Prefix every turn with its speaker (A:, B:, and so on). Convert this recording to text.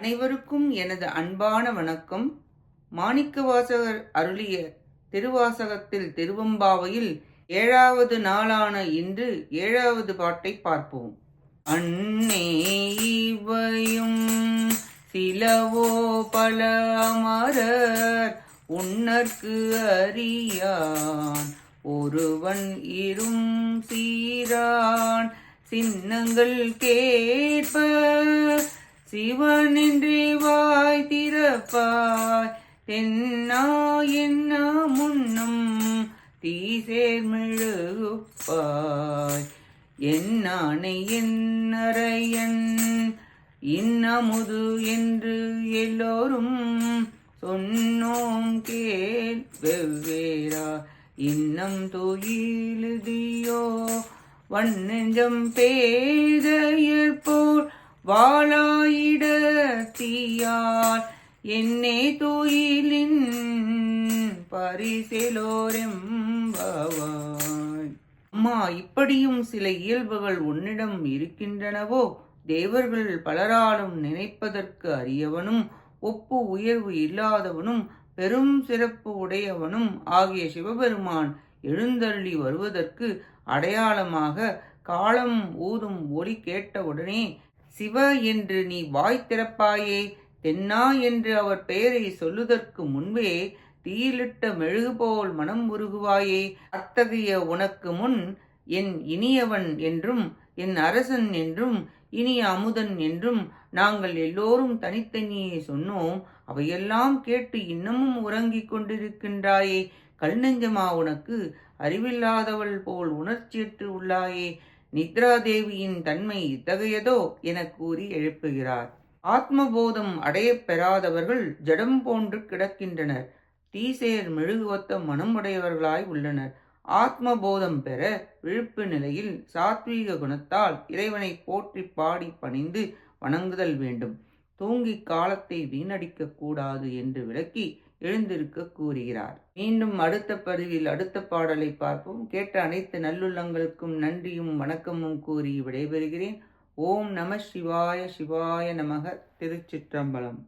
A: அனைவருக்கும் எனது அன்பான வணக்கம். மாணிக்கவாசகர் அருளிய திருவாசகத்தில் திருவெம்பாவையில் 7வது நாளான இன்று 7வது பாட்டை பார்ப்போம். அன்னே இவையும் சிலவோ பல அமரர் உன்னற்கு அறியான் ஒருவன் இரும் சீரான் சின்னங்கள் கேட்ப சிவனின்றி வாய் திறப்பாய் தென்னா என்ன முன்னம் தீசேர் மெழுகுப்பாய் என்னானை என்னரையன் இன்னமுது என்று எல்லோரும் சொன்னோம் கேள் வெவ்வேறா இன்னம் துயிலுதியோ வண்ணெஞ்சம் பேதையற்போர் வாளாயிடத்தியால் என்னே துயிலின் பரிசெலோரெம்பாவாய். அம்மா, இப்படியும் சில இயல்புகள் உன்னிடம் இருக்கின்றனவோ? தேவர்கள் பலராலும் நினைப்பதற்கு அரியவனும் ஒப்பு உயர்வு இல்லாதவனும் பெரும் சிறப்பு உடையவனும் ஆகிய சிவபெருமான் எழுந்தருளி வருவதற்கு அடையாளமாக காலம் ஊதும் ஒலி கேட்டவுடனே சிவ என்று நீ வாய் திறப்பாயே, தென்னா என்று அவர் பெயரை சொல்லுதற்கு முன்பே தீயிலிட்ட மெழுகு போல் மனம் உருகுவாயே. அத்தகைய உனக்கு முன் என் இனியவன் என்றும் என் அரசன் என்றும் இனிய அமுதன் என்றும் நாங்கள் எல்லோரும் தனித்தனியே சொன்னோம். அவையெல்லாம் கேட்டு இன்னமும் உறங்கிக் கொண்டிருக்கின்றாயே. கல் நெஞ்சமா உனக்கு? அறிவில்லாதவள் போல் உணர்ச்சியற்று உள்ளாயே. நித்ராதேவியின் தன்மை இத்தகையதோ என கூறி எழுப்புகிறார். ஆத்மபோதம் அடையப் பெறாதவர்கள் ஜடம் போன்று கிடக்கின்றனர். தீசேர் மெழுகுவத்த மனம் உடையவர்களாய் உள்ளனர். ஆத்மபோதம் பெற விழிப்பு நிலையில் சாத்வீக குணத்தால் இறைவனை போற்றி பாடி பணிந்து வணங்குதல் வேண்டும். தூங்கி காலத்தை வீணடிக்க கூடாது என்று விளக்கி எழுந்திருக்க கூறுகிறார். மீண்டும் அடுத்த பதிவில் அடுத்த பாடலை பார்ப்போம். கேட்ட அனைத்து நல்லுள்ளங்களுக்கும் நன்றியும் வணக்கமும் கூறி விடைபெறுகிறேன். ஓம் நம சிவாய. சிவாய நமக. திருச்சிற்றம்பலம்.